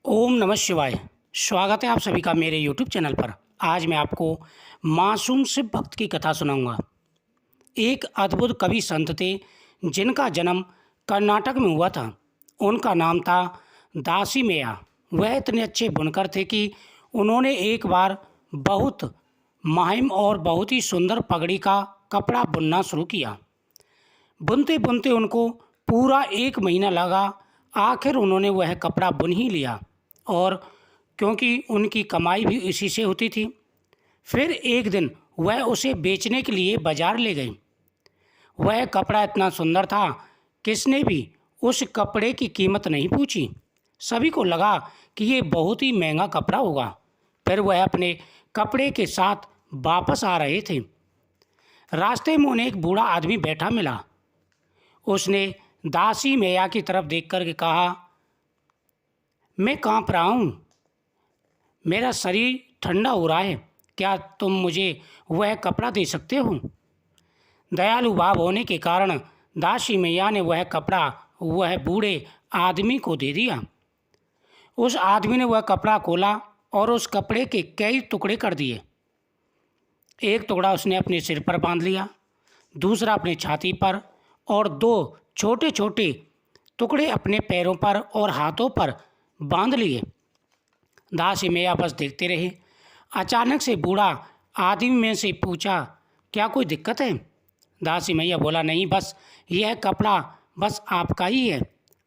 ओम नमः शिवाय। स्वागत है आप सभी का मेरे यूट्यूब चैनल पर। आज मैं आपको मासूम शिव भक्त की कथा सुनाऊंगा। एक अद्भुत कवि संत थे जिनका जन्म कर्नाटक में हुआ था। उनका नाम था दासी मैया। वह इतने अच्छे बुनकर थे कि उन्होंने एक बार बहुत मुहिम और बहुत ही सुंदर पगड़ी का कपड़ा बुनना शुरू किया। बुनते बुनते उनको पूरा 1 महीना लगा। आखिर उन्होंने वह कपड़ा बुन ही लिया और क्योंकि उनकी कमाई भी इसी से होती थी। फिर एक दिन वह उसे बेचने के लिए बाजार ले गई। वह कपड़ा इतना सुंदर था, किसने भी उस कपड़े की कीमत नहीं पूछी। सभी को लगा कि ये बहुत ही महंगा कपड़ा होगा। फिर वह अपने कपड़े के साथ वापस आ रहे थे। रास्ते में उन्हें एक बूढ़ा आदमी बैठा मिला। उसने दासी मैया की तरफ देख कर के कहा, मैं काँप रहा हूँ, मेरा शरीर ठंडा हो रहा है, क्या तुम मुझे वह कपड़ा दे सकते हो? दयालु भाव होने के कारण दासी मैया ने वह कपड़ा वह बूढ़े आदमी को दे दिया। उस आदमी ने वह कपड़ा खोला और उस कपड़े के कई टुकड़े कर दिए। एक टुकड़ा उसने अपने सिर पर बांध लिया, दूसरा अपने छाती पर और 2 छोटे छोटे टुकड़े अपने पैरों पर और हाथों पर बांध लिए। दासी मैया बस देखते रहे। अचानक से बूढ़ा आदमी में से पूछा, क्या कोई दिक्कत है? दासी मैया बोला, नहीं, बस यह कपड़ा बस आपका ही है,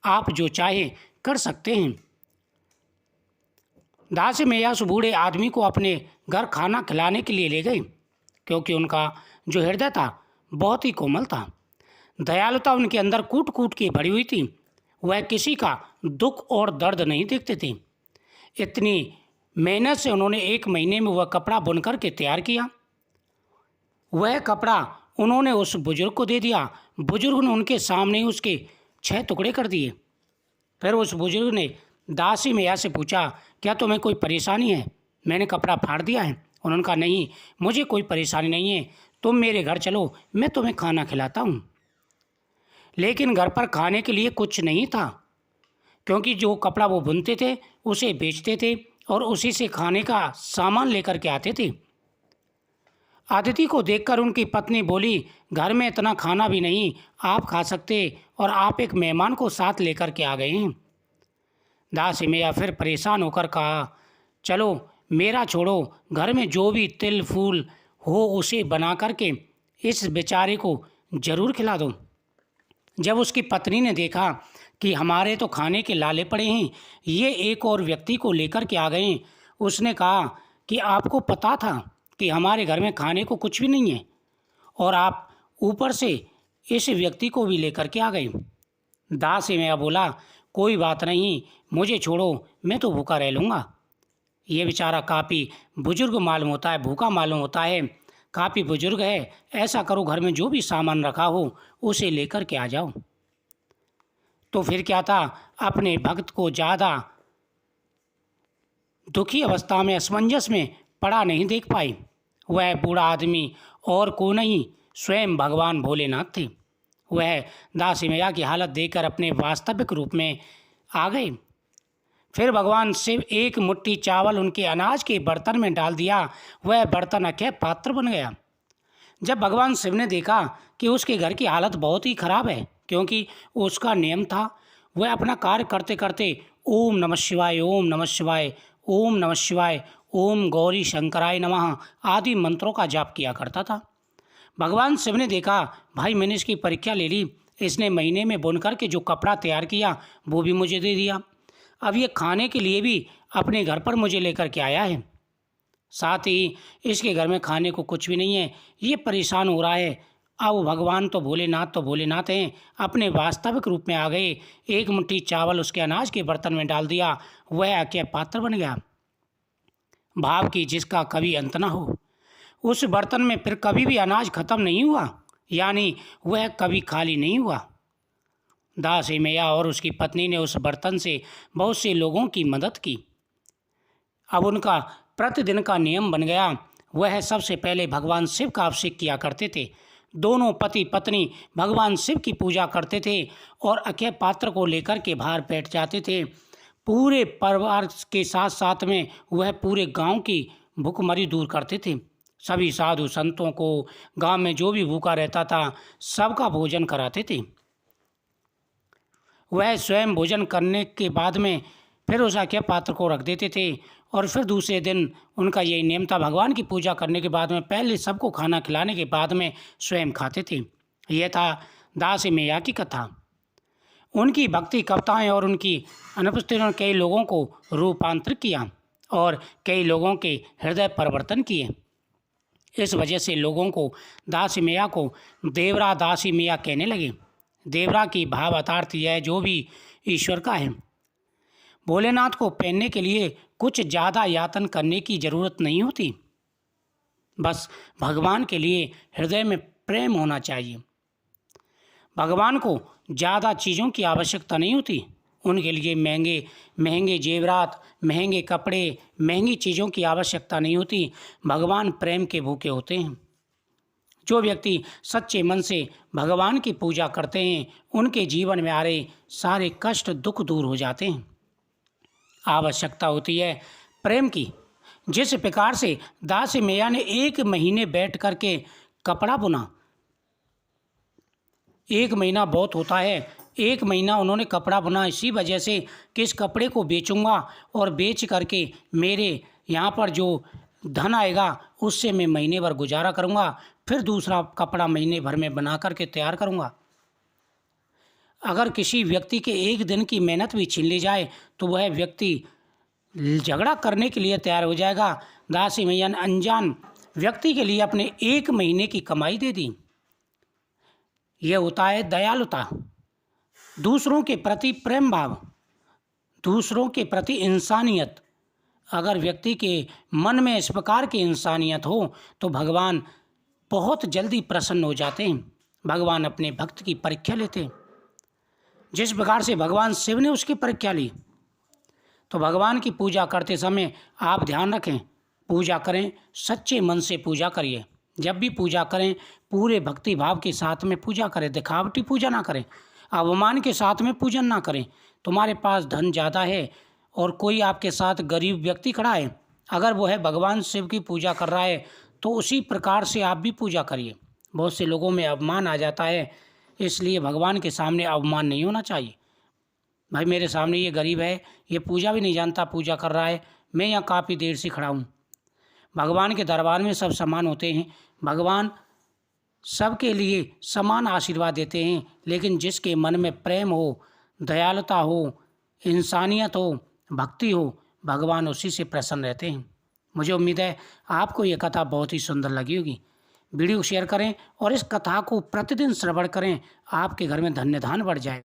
आप जो चाहे कर सकते हैं। दासी मैया उस बूढ़े आदमी को अपने घर खाना खिलाने के लिए ले गई, क्योंकि उनका जो हृदय था बहुत ही कोमल था। दयालुता उनके अंदर कूट कूट के भरी हुई थी। वह किसी का दुख और दर्द नहीं देखते थे। इतनी मेहनत से उन्होंने 1 महीने में वह कपड़ा बुनकर के तैयार किया। वह कपड़ा उन्होंने उस बुजुर्ग को दे दिया। बुजुर्ग ने उनके सामने ही उसके 6 टुकड़े कर दिए। फिर उस बुजुर्ग ने दासी मैया से पूछा, क्या तुम्हें कोई परेशानी है? मैंने कपड़ा फाड़ दिया है। उन्होंने कहा, नहीं, मुझे कोई परेशानी नहीं है, तुम मेरे घर चलो, मैं तुम्हें खाना खिलाता हूँ। लेकिन घर पर खाने के लिए कुछ नहीं था, क्योंकि जो कपड़ा वो बुनते थे उसे बेचते थे और उसी से खाने का सामान लेकर के आते थे। अतिथि को देखकर उनकी पत्नी बोली, घर में इतना खाना भी नहीं, आप खा सकते, और आप एक मेहमान को साथ लेकर के आ गए हैं। दासी मैया फिर परेशान होकर कहा, चलो मेरा छोड़ो, घर में जो भी तिल फूल हो उसे बना करके इस बेचारे को ज़रूर खिला दो। जब उसकी पत्नी ने देखा कि हमारे तो खाने के लाले पड़े हैं, ये एक और व्यक्ति को लेकर के आ गए हैं, उसने कहा कि आपको पता था कि हमारे घर में खाने को कुछ भी नहीं है और आप ऊपर से इस व्यक्ति को भी लेकर के आ गए। दासी मैया बोला, कोई बात नहीं, मुझे छोड़ो, मैं तो भूखा रह लूँगा। ये बेचारा काफ़ी बुजुर्ग मालूम होता है, भूखा मालूम होता है, काफ़ी बुजुर्ग है। ऐसा करो, घर में जो भी सामान रखा हो उसे लेकर के आ जाओ। तो फिर क्या था, अपने भक्त को ज़्यादा दुखी अवस्था में, असमंजस में पड़ा नहीं देख पाई। वह बूढ़ा आदमी और को नहीं, स्वयं भगवान भोलेनाथ थे। वह दासी मैया की हालत देखकर अपने वास्तविक रूप में आ गए। फिर भगवान शिव एक मुट्ठी चावल उनके अनाज के बर्तन में डाल दिया। वह बर्तन अक्षय पात्र बन गया। जब भगवान शिव ने देखा कि उसके घर की हालत बहुत ही खराब है, क्योंकि उसका नियम था वह अपना कार्य करते करते ओम नमः शिवाय, ओम नमः शिवाय, ओम नमः शिवाय, ओम गौरी शंकराय नमः आदि मंत्रों का जाप किया करता था। भगवान शिव ने देखा, भाई मैंने इसकी परीक्षा ले ली, इसने महीने में बुन करके जो कपड़ा तैयार किया वो भी मुझे दे दिया, अब ये खाने के लिए भी अपने घर पर मुझे लेकर के आया है, साथ ही इसके घर में खाने को कुछ भी नहीं है, ये परेशान हो रहा है। अब भगवान तो भोलेनाथ हैं, अपने वास्तविक रूप में आ गए। एक मुट्ठी चावल उसके अनाज के बर्तन में डाल दिया, वह अक्षय पात्र बन गया। भाव की जिसका कभी अंत न हो। उस बर्तन में फिर कभी भी अनाज खत्म नहीं हुआ, यानी वह कभी खाली नहीं हुआ। दासी मैया और उसकी पत्नी ने उस बर्तन से बहुत से लोगों की मदद की। अब उनका प्रतिदिन का नियम बन गया। वह सबसे पहले भगवान शिव का अभिषेक किया करते थे। दोनों पति पत्नी भगवान शिव की पूजा करते थे और अक्षय पात्र को लेकर के बाहर बैठ जाते थे। पूरे परिवार के साथ साथ में वह पूरे गांव की भूखमरी दूर करते थे। सभी साधु संतों को गांव में जो भी भूखा रहता था सबका भोजन कराते थे। वह स्वयं भोजन करने के बाद में फिर उस आख्या पात्र को रख देते थे और फिर दूसरे दिन उनका यही नियम था, भगवान की पूजा करने के बाद में पहले सबको खाना खिलाने के बाद में स्वयं खाते थे। यह था दासी मैया की कथा। उनकी भक्ति कविताएं और उनकी अनुपस्थिति ने कई लोगों को रूपांतरित किया और कई लोगों के हृदय परिवर्तन किए। इस वजह से लोगों को दासी मैया को देवरा दासी मैया कहने लगे। देवरा की भाव अर्थात यह जो भी ईश्वर का है। भोलेनाथ को पहनने के लिए कुछ ज़्यादा यातन करने की ज़रूरत नहीं होती, बस भगवान के लिए हृदय में प्रेम होना चाहिए। भगवान को ज़्यादा चीज़ों की आवश्यकता नहीं होती। उनके लिए महंगे महंगे जेवरात, महंगे कपड़े, महंगी चीज़ों की आवश्यकता नहीं होती। भगवान प्रेम के भूखे होते हैं। जो व्यक्ति सच्चे मन से भगवान की पूजा करते हैं उनके जीवन में आ रहे सारे कष्ट दुख दूर हो जाते हैं। आवश्यकता होती है प्रेम की। जिस प्रकार से दासी मैया ने 1 महीने बैठ कर के कपड़ा बुना, 1 महीना बहुत होता है, 1 महीना उन्होंने कपड़ा बुना इसी वजह से कि इस कपड़े को बेचूंगा और बेच करके मेरे यहाँ पर जो धन आएगा उससे मैं महीने भर गुजारा करूँगा, फिर दूसरा कपड़ा महीने भर में बना करके तैयार करूँगा। अगर किसी व्यक्ति के 1 दिन की मेहनत भी छीन ली जाए तो वह व्यक्ति झगड़ा करने के लिए तैयार हो जाएगा। दासी मैया ने अनजान व्यक्ति के लिए अपने 1 महीने की कमाई दे दी। यह होता है दयालुता, दूसरों के प्रति प्रेम भाव, दूसरों के प्रति इंसानियत। अगर व्यक्ति के मन में इस प्रकार की इंसानियत हो तो भगवान बहुत जल्दी प्रसन्न हो जाते हैं। भगवान अपने भक्त की परीक्षा लेते हैं। जिस प्रकार से भगवान शिव ने उसकी परीक्षा ली, तो भगवान की पूजा करते समय आप ध्यान रखें, पूजा करें सच्चे मन से पूजा करिए। जब भी पूजा करें पूरे भक्ति भाव के साथ में पूजा करें, दिखावटी पूजा ना करें, अवमान के साथ में पूजन ना करें। तुम्हारे पास धन ज़्यादा है और कोई आपके साथ गरीब व्यक्ति खड़ा है, अगर वो है भगवान शिव की पूजा कर रहा है तो उसी प्रकार से आप भी पूजा करिए। बहुत से लोगों में अवमान आ जाता है, इसलिए भगवान के सामने अवमान नहीं होना चाहिए। भाई मेरे सामने ये गरीब है, ये पूजा भी नहीं जानता, पूजा कर रहा है, मैं यहाँ काफ़ी देर से खड़ा हूँ। भगवान के दरबार में सब समान होते हैं। भगवान सबके लिए समान आशीर्वाद देते हैं, लेकिन जिसके मन में प्रेम हो, दयालुता हो, इंसानियत हो, भक्ति हो, भगवान उसी से प्रसन्न रहते हैं। मुझे उम्मीद है आपको ये कथा बहुत ही सुंदर लगी होगी। वीडियो शेयर करें और इस कथा को प्रतिदिन श्रवण करें, आपके घर में धन्य धान्य बढ़ जाए।